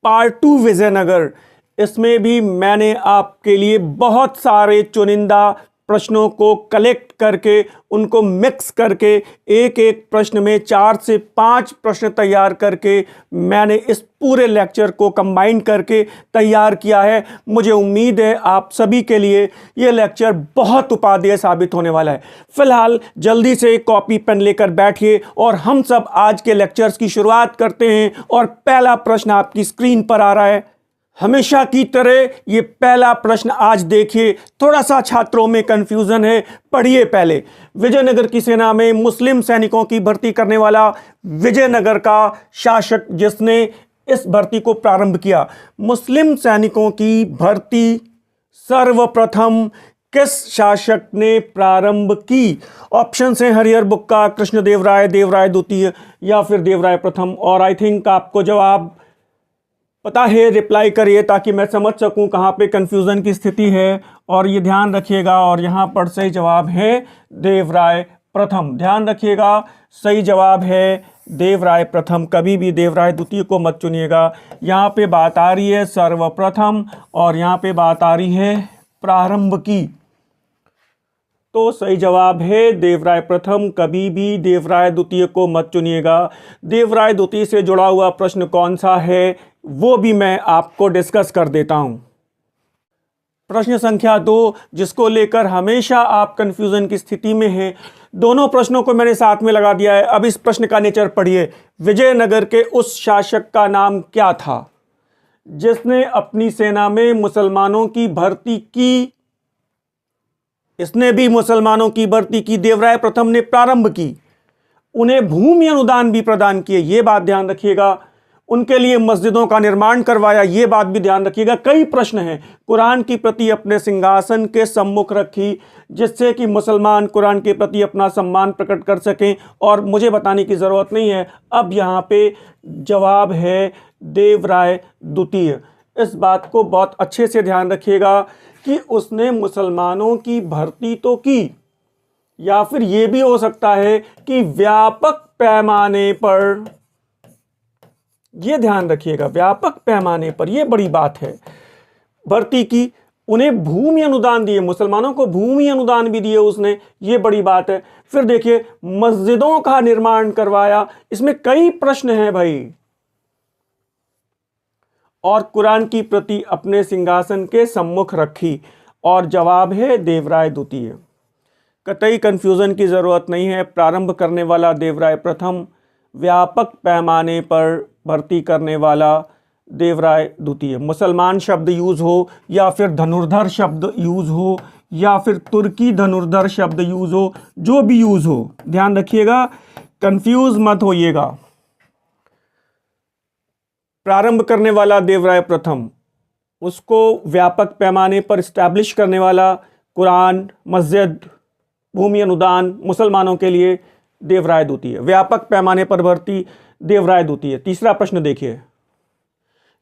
Part 2 Vijayanagar, इसमें भी मैंने आपके लिए बहुत सारे चुनिंदा प्रश्नों को कलेक्ट करके उनको मिक्स करके एक एक प्रश्न में 4 से 5 प्रश्न तैयार करके मैंने इस पूरे लेक्चर को कंबाइन करके तैयार किया है। मुझे उम्मीद है आप सभी के लिए ये लेक्चर बहुत उपादेय साबित होने वाला है। फिलहाल जल्दी से कॉपी पेन लेकर बैठिए और हम सब आज के लेक्चर्स की शुरुआत करते हैं। और पहला प्रश्न आपकी स्क्रीन पर आ रहा है। हमेशा की तरह ये पहला प्रश्न आज देखिए, थोड़ा सा छात्रों में कंफ्यूजन है, पढ़िए पहले। विजयनगर की सेना में मुस्लिम सैनिकों की भर्ती करने वाला विजयनगर का शासक जिसने इस भर्ती को प्रारंभ किया, मुस्लिम सैनिकों की भर्ती सर्वप्रथम किस शासक ने प्रारंभ की? ऑप्शन हैं हरिहर बुक्का, कृष्णदेवराय, देवराय द्वितीय या फिर देवराय प्रथम। और आई थिंक आपको जवाब पता है, रिप्लाई करिए ताकि मैं समझ सकूं कहां पे कंफ्यूजन की स्थिति है। और ये ध्यान रखिएगा, और यहां पर सही जवाब है देवराय प्रथम। ध्यान रखिएगा, सही जवाब है देवराय प्रथम। कभी भी देवराय द्वितीय को मत चुनिएगा। यहां पे बात आ रही है सर्वप्रथम और यहां पे बात आ रही है प्रारंभ की, तो सही जवाब है देवराय प्रथम। कभी भी देवराय द्वितीय को मत चुनिएगा। देवराय द्वितीय से जुड़ा हुआ प्रश्न कौन सा है वो भी मैं आपको डिस्कस कर देता हूं। प्रश्न संख्या 2, जिसको लेकर हमेशा आप कंफ्यूजन की स्थिति में हैं, दोनों प्रश्नों को मैंने साथ में लगा दिया है। अब इस प्रश्न का नेचर पढ़िए। विजयनगर के उस शासक का नाम क्या था जिसने अपनी सेना में मुसलमानों की भर्ती की? इसने भी मुसलमानों की भर्ती की, देवराय प्रथम ने प्रारंभ की, उन्हें भूमि अनुदान भी प्रदान किए, ये बात ध्यान रखिएगा। उनके लिए मस्जिदों का निर्माण करवाया, ये बात भी ध्यान रखिएगा। कई प्रश्न हैं। कुरान की प्रति अपने सिंहासन के सम्मुख रखी, जिससे कि मुसलमान कुरान के प्रति अपना सम्मान प्रकट कर सकें। और मुझे बताने की ज़रूरत नहीं है, अब यहाँ पे जवाब है देवराय द्वितीय। इस बात को बहुत अच्छे से ध्यान रखिएगा कि उसने मुसलमानों की भर्ती तो की, या फिर यह भी हो सकता है कि व्यापक पैमाने पर, यह ध्यान रखिएगा, व्यापक पैमाने पर, यह बड़ी बात है, भर्ती की। उन्हें भूमि अनुदान दिए, मुसलमानों को भूमि अनुदान भी दिए उसने, ये बड़ी बात है। फिर देखिए, मस्जिदों का निर्माण करवाया, इसमें कई प्रश्न हैं भाई। और कुरान की प्रति अपने सिंहासन के सम्मुख रखी, और जवाब है देवराय द्वितीय। कतई कंफ्यूजन की ज़रूरत नहीं है। प्रारंभ करने वाला देवराय प्रथम, व्यापक पैमाने पर भर्ती करने वाला देवराय द्वितीय। मुसलमान शब्द यूज़ हो या फिर धनुर्धर शब्द यूज़ हो या फिर तुर्की धनुर्धर शब्द यूज़ हो, जो भी यूज़ हो, ध्यान रखिएगा, कंफ्यूज मत होइएगा। प्रारंभ करने वाला देवराय प्रथम, उसको व्यापक पैमाने पर इस्टेब्लिश करने वाला, कुरान, मस्जिद, भूमि अनुदान मुसलमानों के लिए, देवराय द्वितीय। व्यापक पैमाने पर भर्ती, देवराय द्वितीय। तीसरा प्रश्न देखिए।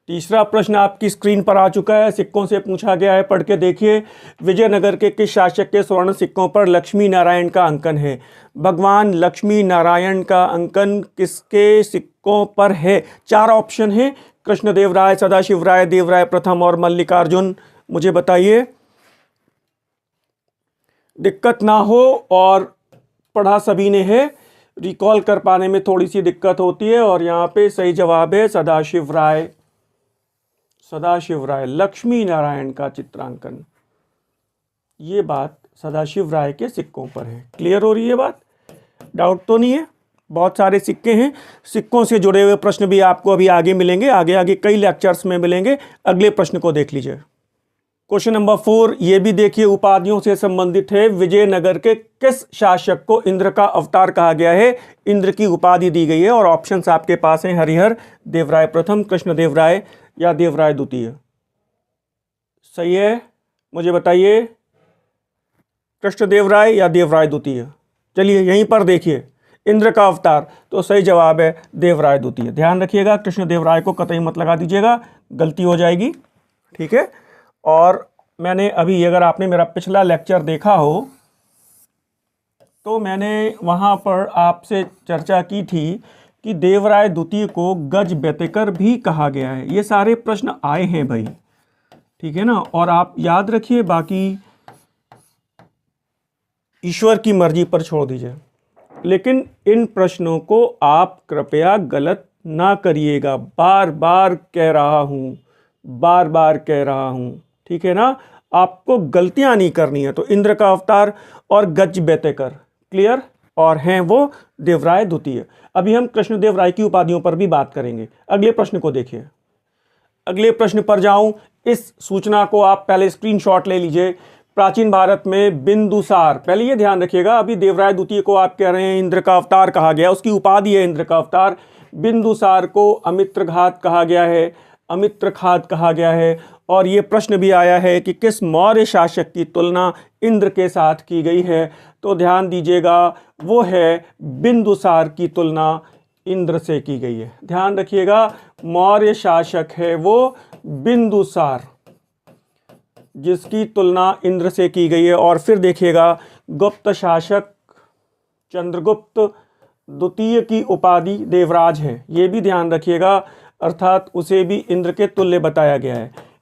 तीसरा प्रश्न आपकी स्क्रीन पर आ चुका है, सिक्कों से पूछा गया है, पढ़ के देखिए। विजयनगर के किस शासक के स्वर्ण सिक्कों पर लक्ष्मी नारायण का अंकन है? भगवान लक्ष्मी नारायण का अंकन किसके सिक्कों पर है? 4 ऑप्शन हैं, कृष्णदेवराय, सदाशिवराय, देवराय प्रथम और मल्लिकार्जुन। मुझे बताइए, दिक्कत ना हो, और पढ़ा सभी ने है, रिकॉल कर पाने में थोड़ी सी दिक्कत होती है। और यहाँ पे सही जवाब है सदाशिवराय। सदाशिवराय, लक्ष्मी नारायण का चित्रांकन, ये बात सदाशिवराय के सिक्कों पर है। क्लियर हो रही है बात? डाउट तो नहीं है? बहुत सारे सिक्के हैं, सिक्कों से जुड़े हुए प्रश्न भी आपको अभी आगे मिलेंगे, आगे आगे कई लेक्चर्स में मिलेंगे। अगले प्रश्न को देख लीजिए। क्वेश्चन नंबर 4, ये भी देखिए, उपाधियों से संबंधित है। विजयनगर के किस शासक को इंद्र का अवतार कहा गया है? इंद्र की उपाधि दी गई है, और ऑप्शंस आपके पास हैं, हरिहर, देवराय प्रथम, कृष्णदेवराय या देवराय द्वितीय। सही है? मुझे बताइए, कृष्णदेवराय या देवराय द्वितीय? चलिए यहीं पर देखिए, इंद्र का अवतार, तो सही जवाब है देवराय द्वितीय। ध्यान रखिएगा, कृष्णदेवराय को कतई मत लगा दीजिएगा, गलती हो जाएगी, ठीक है। और मैंने अभी, अगर आपने मेरा पिछला लेक्चर देखा हो तो मैंने वहाँ पर आपसे चर्चा की थी कि देवराय द्वितीय को गज बेतेकर भी कहा गया है। ये सारे प्रश्न आए हैं भाई, ठीक है ना। और आप याद रखिए, बाकी ईश्वर की मर्जी पर छोड़ दीजिए। लेकिन इन प्रश्नों को आप कृपया गलत ना करिएगा, बार बार कह रहा हूं, बार बार कह रहा हूं, ठीक है ना। आपको गलतियां नहीं करनी है। तो इंद्र का अवतार और गज बेतेकर क्लियर, और हैं वो देवराय द्वितीय। अभी हम कृष्णदेव राय की उपाधियों पर भी बात करेंगे। अगले प्रश्न को देखिए। अगले प्रश्न पर जाऊं, इस सूचना को आप पहले स्क्रीनशॉट ले लीजिए। प्राचीन भारत में बिंदुसार, पहले ये ध्यान रखिएगा, अभी देवराय द्वितीय को आप कह रहे हैं इंद्र का अवतार कहा गया, उसकी उपाधि है इंद्र का अवतार। बिंदुसार को अमित्रघात कहा गया है, अमित्रघात कहा गया है। और ये प्रश्न भी आया है कि किस मौर्य शासक की तुलना इंद्र के साथ की गई है। तो ध्यान दीजिएगा, वो है बिंदुसार की तुलना इंद्र से की गई है। ध्यान रखिएगा, मौर्य शासक है वो बिंदुसार, जिसकी तुलना इंद्र से की गई है। और फिर देखिएगा, गुप्त शासक चंद्रगुप्त द्वितीय की उपाधि देवराज है, ये भी ध्यान रखिएगा, अर्थात उसे भी इंद्र के तुल्य बताया गया है।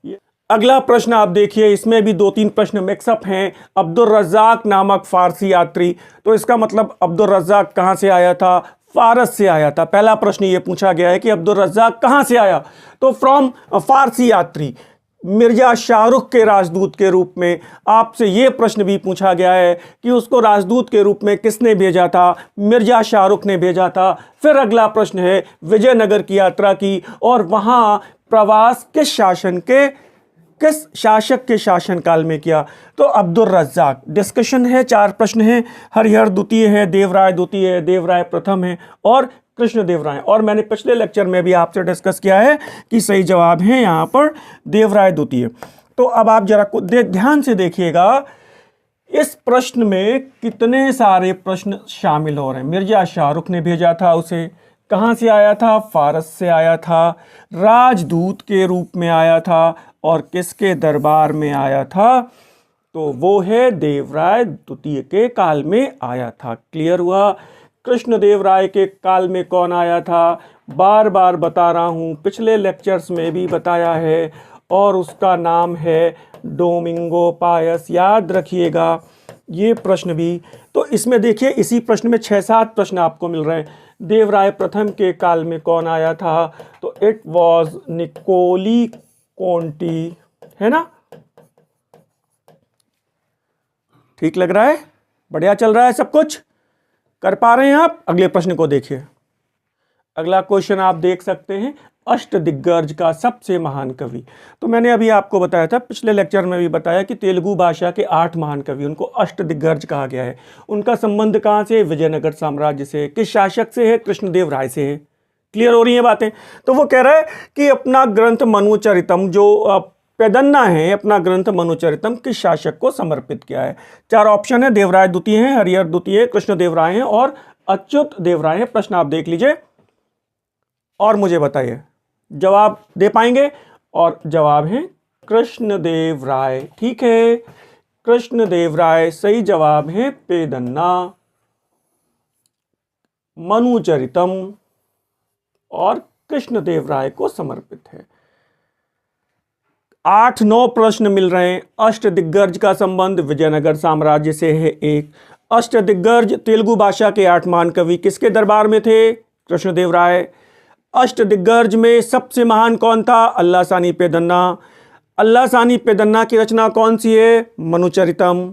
अगला प्रश्न आप देखिए, इसमें भी 2-3 प्रश्न मिक्सअप हैं। अब्दुल रज्जाक नामक फारसी यात्री, तो इसका मतलब अब्दुल रज्जाक कहाँ से आया था? फारस से आया था। पहला प्रश्न ये पूछा गया है कि अब्दुल रज्जाक कहाँ से आया, तो फ्रॉम फारसी यात्री। मिर्जा शाहरुख के राजदूत के रूप में आपसे ये प्रश्न भी पूछा गया है कि उसको राजदूत के रूप में किसने भेजा था? मिर्जा शाहरुख ने भेजा था। फिर अगला प्रश्न है विजयनगर की यात्रा की, और वहाँ प्रवास किस शासक के शासनकाल में किया? तो अब्दुल रज्जाक। डिस्कशन है, 4 प्रश्न हैं। हरिहर द्वितीय है, देवराय द्वितीय है, देवराय प्रथम है और कृष्णदेव राय। और मैंने पिछले लेक्चर में भी आपसे डिस्कस किया है कि सही जवाब है यहाँ पर देवराय द्वितीय। तो अब आप जरा ध्यान से देखिएगा, इस प्रश्न में कितने सारे प्रश्न शामिल हो रहे हैं। मिर्जा शाहरुख ने भेजा था उसे, कहाँ से आया था? फारस से आया था, राजदूत के रूप में आया था, और किसके दरबार में आया था? तो वो है देवराय द्वितीय के काल में आया था। क्लियर हुआ? कृष्णदेव राय के काल में कौन आया था? बार बार बता रहा हूँ, पिछले लेक्चर्स में भी बताया है, और उसका नाम है डोमिंगो पायस। याद रखिएगा ये प्रश्न भी। तो इसमें देखिए, इसी प्रश्न में 6-7 प्रश्न आपको मिल रहे हैं। देवराय प्रथम के काल में कौन आया था? तो इट वॉज निकोली कोंटी, है ना? ठीक लग रहा है? बढ़िया चल रहा है सब कुछ? कर पा रहे हैं आप? अगले प्रश्न को देखिए। अगला क्वेश्चन आप देख सकते हैं, अष्टदिग्गज का सबसे महान कवि। तो मैंने अभी आपको बताया था, पिछले लेक्चर में भी बताया कि तेलुगु भाषा के 8 महान कवि, उनको अष्टदिग्गज कहा गया है। उनका संबंध कहाँ से? विजयनगर साम्राज्य से। किस शासक से है? कृष्णदेव राय से है। क्लियर हो रही है बातें? तो वो कह रहा है कि अपना ग्रंथ मनुचरितम, जो पेदन्ना है, अपना ग्रंथ मनुचरितम किस शासक को समर्पित किया है? 4 ऑप्शन है, देवराय द्वितीय है, हरिहर द्वितीय है, कृष्णदेव राय है और अच्युत देव राय है। प्रश्न आप देख लीजिए और मुझे बताइए, जवाब दे पाएंगे? और जवाब है कृष्णदेव राय। ठीक है, कृष्णदेव राय सही जवाब है। पेदन्ना, मनुचरितम और कृष्णदेव राय को समर्पित है। 8-9 प्रश्न मिल रहे हैं। अष्टदिग्गज का संबंध विजयनगर साम्राज्य से है। एक अष्टदिग्गज तेलुगु भाषा के 8 महान कवि किसके दरबार में थे? कृष्णदेव राय। अष्टदिग्गज में सबसे महान कौन था? अल्लासानी पेदन्ना। अल्लासानी पेदन्ना की रचना कौन सी है? मनुचरितम।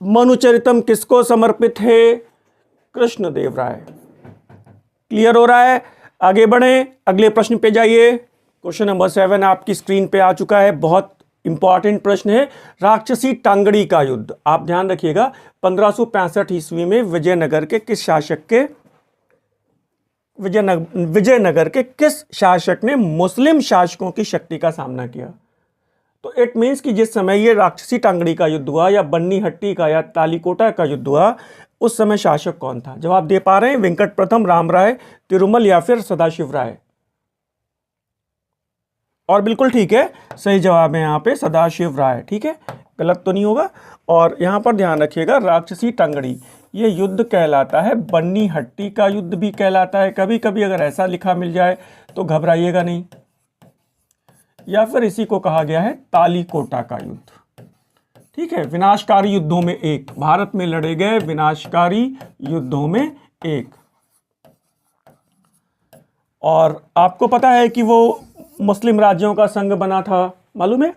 मनुचरितम किसको समर्पित है? कृष्णदेव राय। क्लियर हो रहा है? आगे बढ़ें, अगले प्रश्न पे जाइए। क्वेश्चन नंबर 7 आपकी स्क्रीन पे आ चुका है। बहुत इंपॉर्टेंट प्रश्न है, राक्षसी टांगड़ी का युद्ध। आप ध्यान रखिएगा, 1565 ईस्वी में विजयनगर के किस शासक ने मुस्लिम शासकों की शक्ति का सामना किया? तो इट मीन्स कि जिस समय ये राक्षसी टांगड़ी का युद्ध हुआ, या बन्नी हट्टी का, या तालीकोटा का युद्ध हुआ, उस समय शासक कौन था? जवाब दे पा रहे हैं? वेंकट प्रथम, राम राय, तिरुमल या फिर सदाशिव राय? और बिल्कुल ठीक है, सही जवाब है यहाँ पे सदाशिव राय। ठीक है, गलत तो नहीं होगा। और यहाँ पर ध्यान रखिएगा, राक्षसी टांगड़ी ये युद्ध कहलाता है बन्नी हट्टी का युद्ध भी कहलाता है। कभी कभी अगर ऐसा लिखा मिल जाए तो घबराइएगा नहीं। या फिर इसी को कहा गया है तालीकोटा का युद्ध। ठीक है, विनाशकारी युद्धों में एक, भारत में लड़े गए विनाशकारी युद्धों में एक। और आपको पता है कि वो मुस्लिम राज्यों का संघ बना था, मालूम है?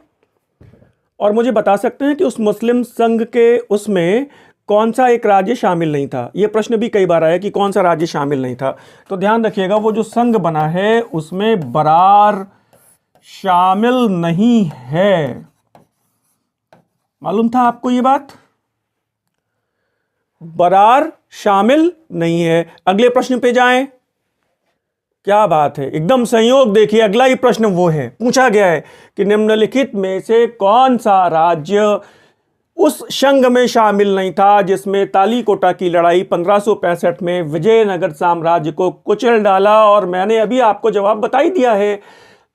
और मुझे बता सकते हैं कि उस मुस्लिम संघ के उसमें कौन सा एक राज्य शामिल नहीं था? ये प्रश्न भी कई बार आया कि कौन सा राज्य शामिल नहीं था। तो ध्यान रखिएगा, वो जो संघ बना है उसमें बरार शामिल नहीं है। मालूम था आपको ये बात? बरार शामिल नहीं है। अगले प्रश्न पे जाएं। क्या बात है, एकदम संयोग। देखिए अगला ही प्रश्न वो है, पूछा गया है कि निम्नलिखित में से कौन सा राज्य उस संघ में शामिल नहीं था जिसमें तालीकोटा की लड़ाई 1565 में विजयनगर साम्राज्य को कुचल डाला। और मैंने अभी आपको जवाब बता ही दिया है,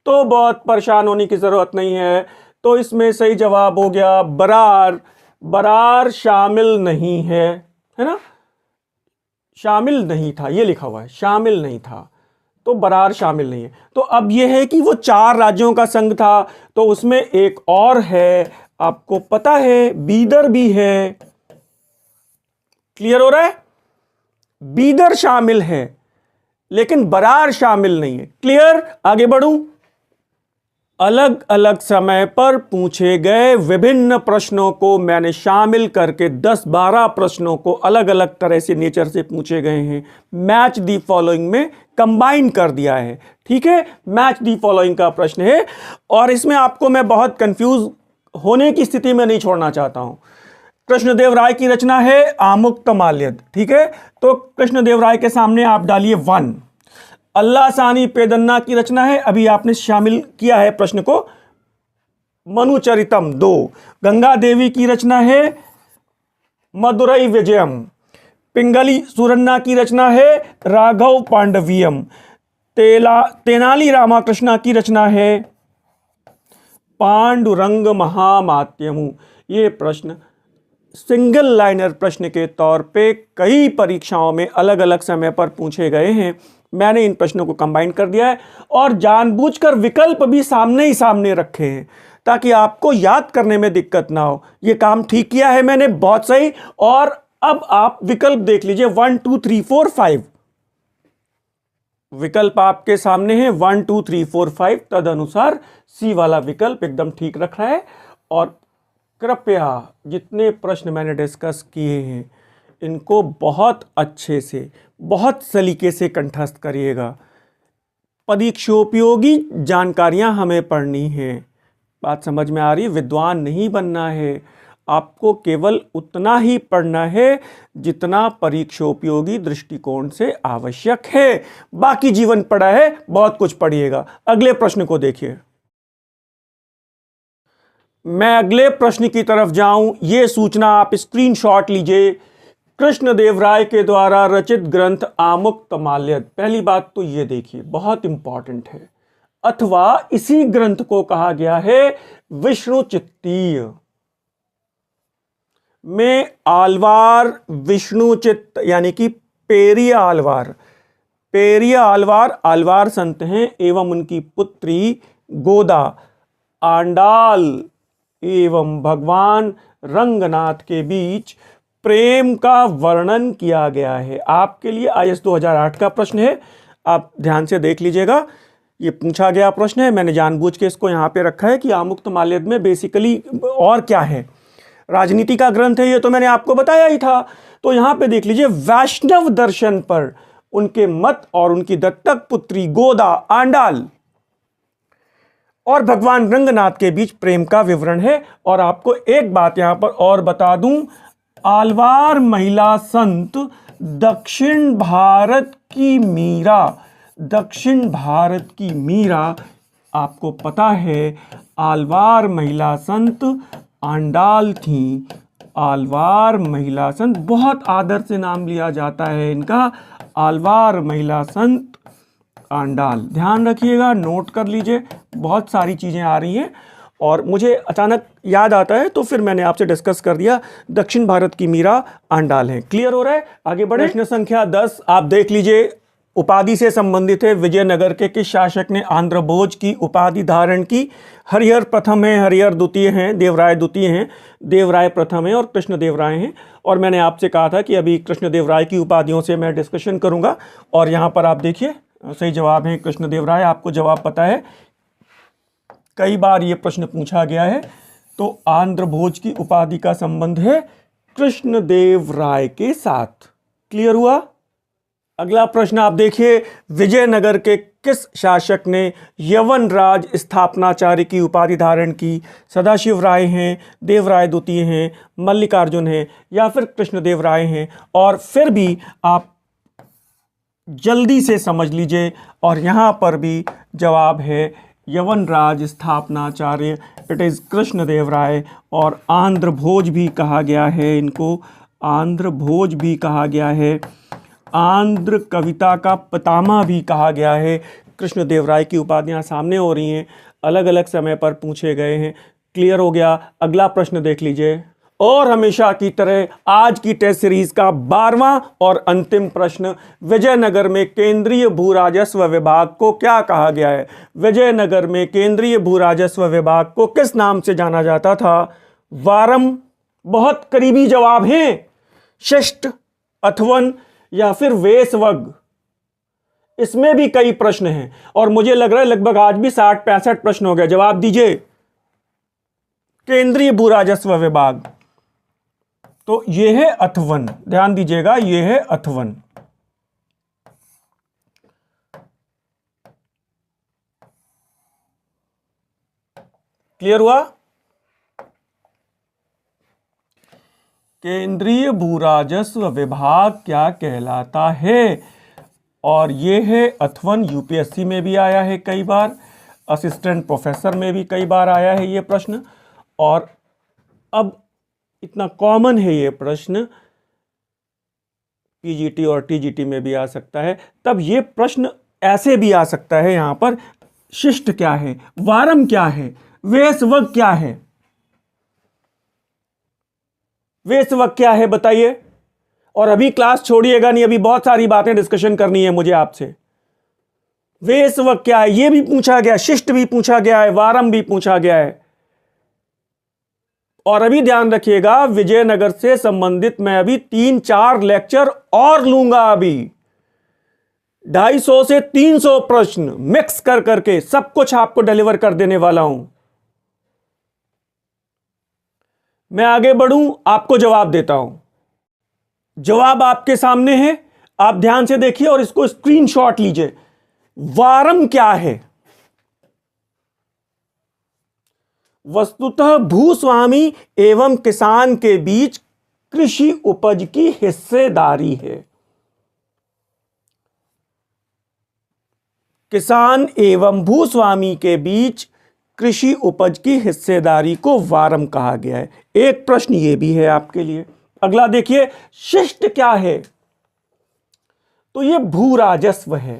तो बहुत परेशान होने की जरूरत नहीं है। तो इसमें सही जवाब हो गया बरार। बरार शामिल नहीं है ना? शामिल नहीं था, ये लिखा हुआ है, शामिल नहीं था, तो बरार शामिल नहीं है। तो अब यह है कि वो 4 राज्यों का संघ था, तो उसमें एक और है, आपको पता है बीदर भी है। क्लियर हो रहा है? बीदर शामिल है लेकिन बरार शामिल नहीं है। क्लियर? आगे बढ़ूं। अलग अलग समय पर पूछे गए विभिन्न प्रश्नों को मैंने शामिल करके 10-12 प्रश्नों को अलग अलग तरह से नेचर से पूछे गए हैं, मैच दी फॉलोइंग में कंबाइन कर दिया है। ठीक है, मैच दी फॉलोइंग का प्रश्न है और इसमें आपको मैं बहुत कंफ्यूज होने की स्थिति में नहीं छोड़ना चाहता हूं। कृष्णदेव राय की रचना है आमुक्तमाल्यद। ठीक है, तो कृष्णदेव राय के सामने आप डालिए 1। अल्लाह सानी पेदन्ना की रचना है, अभी आपने शामिल किया है प्रश्न को, मनुचरितम 2। गंगा देवी की रचना है मदुरई विजयम। पिंगली सुरन्ना की रचना है राघव पांडवियम। तेनाली रामाकृष्णा की रचना है पांडुरंग महामात्यमु। ये प्रश्न सिंगल लाइनर प्रश्न के तौर पे कई परीक्षाओं में अलग अलग समय पर पूछे गए हैं। मैंने इन प्रश्नों को कंबाइन कर दिया है और जानबूझकर विकल्प भी सामने ही सामने रखे हैं ताकि आपको याद करने में दिक्कत ना हो। ये काम ठीक किया है मैंने, बहुत सही। और अब आप विकल्प देख लीजिए 1 2 3 4 5। विकल्प आपके सामने हैं 1 2 3 4 5। तदनुसार सी वाला विकल्प एकदम ठीक रख रहा है। और कृपया जितने प्रश्न मैंने डिस्कस किए हैं इनको बहुत अच्छे से, बहुत सलीके से कंठस्थ करिएगा। परीक्षोपयोगी जानकारियां हमें पढ़नी है। बात समझ में आ रही? विद्वान नहीं बनना है, आपको केवल उतना ही पढ़ना है जितना परीक्षोपयोगी दृष्टिकोण से आवश्यक है। बाकी जीवन पड़ा है, बहुत कुछ पढ़िएगा। अगले प्रश्न को देखिए। मैं अगले प्रश्न की तरफ जाऊं, यह सूचना आप स्क्रीनशॉट लीजिए। कृष्णदेव राय के द्वारा रचित ग्रंथ आमुक्तमाल्यद। पहली बात तो यह देखिए, बहुत इंपॉर्टेंट है, अथवा इसी ग्रंथ को कहा गया है विष्णु चित्तीय। में आलवार विष्णु चित्त यानी कि पेरिया आलवार, पेरिया आलवार, आलवार संत हैं एवं उनकी पुत्री गोदा आंडाल एवं भगवान रंगनाथ के बीच प्रेम का वर्णन किया गया है। आपके लिए IAS 2008 का प्रश्न है, आप ध्यान से देख लीजिएगा। ये पूछा गया प्रश्न है, मैंने जानबूझ के इसको यहाँ पे रखा है कि आमुक्तमाल्यद में बेसिकली और क्या है, राजनीति का ग्रंथ है, ये तो मैंने आपको बताया ही था। तो यहाँ पे देख लीजिए, वैष्णव दर्शन पर उनके मत और उनकी दत्तक पुत्री गोदा आंडाल और भगवान रंगनाथ के बीच प्रेम का विवरण है। और आपको एक बात यहां पर और बता दूं, आलवार महिला संत दक्षिण भारत की मीरा, दक्षिण भारत की मीरा, आपको पता है आलवार महिला संत आंडाल थी। आलवार महिला संत, बहुत आदर से नाम लिया जाता है इनका, आलवार महिला संत आंडाल। ध्यान रखिएगा, नोट कर लीजिए, बहुत सारी चीजें आ रही हैं। और मुझे अचानक याद आता है तो फिर मैंने आपसे डिस्कस कर दिया। दक्षिण भारत की मीरा आंडाल है। क्लियर हो रहा है? आगे बढ़े। प्रश्न संख्या 10 आप देख लीजिए, उपाधि से संबंधित है। विजयनगर के किस शासक ने आंध्र भोज की उपाधि धारण की? हरिहर प्रथम है, हरिहर द्वितीय हैं, देवराय द्वितीय हैं, देवराय प्रथम है और कृष्णदेवराय हैं। और मैंने आपसे कहा था कि अभी कृष्णदेवराय की उपाधियों से मैं डिस्कशन करूंगा। और यहाँ पर आप देखिए सही जवाब है कृष्णदेवराय। आपको जवाब पता है, कई बार ये प्रश्न पूछा गया है। तो आंध्र भोज की उपाधि का संबंध है कृष्णदेवराय के साथ। क्लियर हुआ? अगला प्रश्न आप देखिए, विजयनगर के किस शासक ने यवन राज स्थापनाचार्य की उपाधि धारण की? सदाशिव राय हैं, देवराय द्वितीय हैं, मल्लिकार्जुन हैं या फिर कृष्णदेवराय हैं? और फिर भी आप जल्दी से समझ लीजिए, और यहाँ पर भी जवाब है यवन राज स्थापनाचार्य, इट इज़ कृष्णदेवराय। और आंध्र भोज भी कहा गया है इनको, आंध्र भोज भी कहा गया है, आंध्र कविता का पितामह भी कहा गया है। कृष्णदेवराय की उपाधियां सामने हो रही हैं, अलग अलग समय पर पूछे गए हैं। क्लियर हो गया? अगला प्रश्न देख लीजिए। और हमेशा की तरह आज की टेस्ट सीरीज का 12वां और अंतिम प्रश्न, विजयनगर में केंद्रीय भू राजस्व विभाग को क्या कहा गया है? विजयनगर में केंद्रीय भू राजस्व विभाग को किस नाम से जाना जाता था? वारम, बहुत करीबी जवाब हैं, शिष्ट, अथवन या फिर वेसवग। इसमें भी कई प्रश्न हैं और मुझे लग रहा है लगभग आज भी 60-65 प्रश्न हो गए। जवाब दीजिए। केंद्रीय भू राजस्व विभाग, तो यह है अथवन, ध्यान दीजिएगा, यह है अथवन। क्लियर हुआ? केंद्रीय भू राजस्व विभाग क्या कहलाता है? और ये है अथवन। यूपीएससी में भी आया है कई बार, असिस्टेंट प्रोफेसर में भी कई बार आया है ये प्रश्न। और अब इतना कॉमन है ये प्रश्न, पीजीटी और टीजीटी में भी आ सकता है। तब ये प्रश्न ऐसे भी आ सकता है यहां पर, शिष्ट क्या है, वारम क्या है, वेसवग क्या है? वेसवग क्या है बताइए? और अभी क्लास छोड़िएगा नहीं, अभी बहुत सारी बातें डिस्कशन करनी है मुझे आपसे। वेसवग क्या है ये भी पूछा गया, शिष्ट भी पूछा गया है, वारम भी पूछा गया है। और अभी ध्यान रखिएगा, विजयनगर से संबंधित मैं अभी 3-4 लेक्चर और लूंगा। अभी 250 से 300 प्रश्न मिक्स कर करके सब कुछ आपको डिलीवर कर देने वाला हूं। मैं आगे बढ़ूं, आपको जवाब देता हूं। जवाब आपके सामने है, आप ध्यान से देखिए और इसको स्क्रीनशॉट लीजिए। वारम क्या है? वस्तुतः भूस्वामी एवं किसान के बीच कृषि उपज की हिस्सेदारी है। किसान एवं भूस्वामी के बीच कृषि उपज की हिस्सेदारी को वारम कहा गया है। एक प्रश्न यह भी है आपके लिए। अगला देखिए, शिष्ट क्या है? तो यह भू राजस्व है,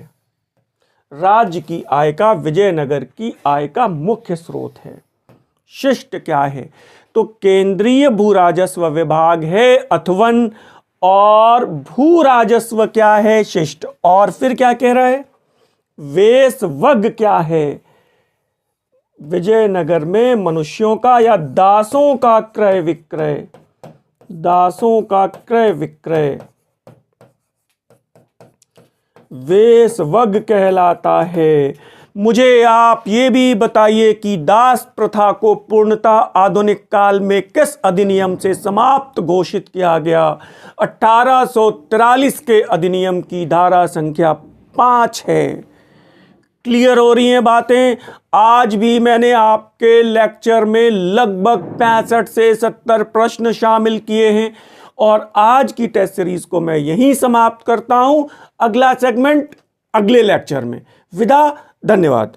राज्य की आय का, विजयनगर की आय का मुख्य स्रोत है। शिष्ट क्या है? तो केंद्रीय भू राजस्व विभाग है अथवन, और भू राजस्व क्या है? शिष्ट। और फिर क्या कह रहा है? वेसवग क्या है? विजयनगर में मनुष्यों का या दासों का क्रय विक्रय, दासों का क्रय विक्रय वेसवग कहलाता है। मुझे आप ये भी बताइए कि दास प्रथा को पूर्णतः आधुनिक काल में किस अधिनियम से समाप्त घोषित किया गया? 1843 के अधिनियम की धारा संख्या 5 है। क्लियर हो रही हैं बातें? आज भी मैंने आपके लेक्चर में लगभग 65 से 70 प्रश्न शामिल किए हैं और आज की टेस्ट सीरीज को मैं यहीं समाप्त करता हूं। अगला सेगमेंट अगले लेक्चर में। विदा, धन्यवाद।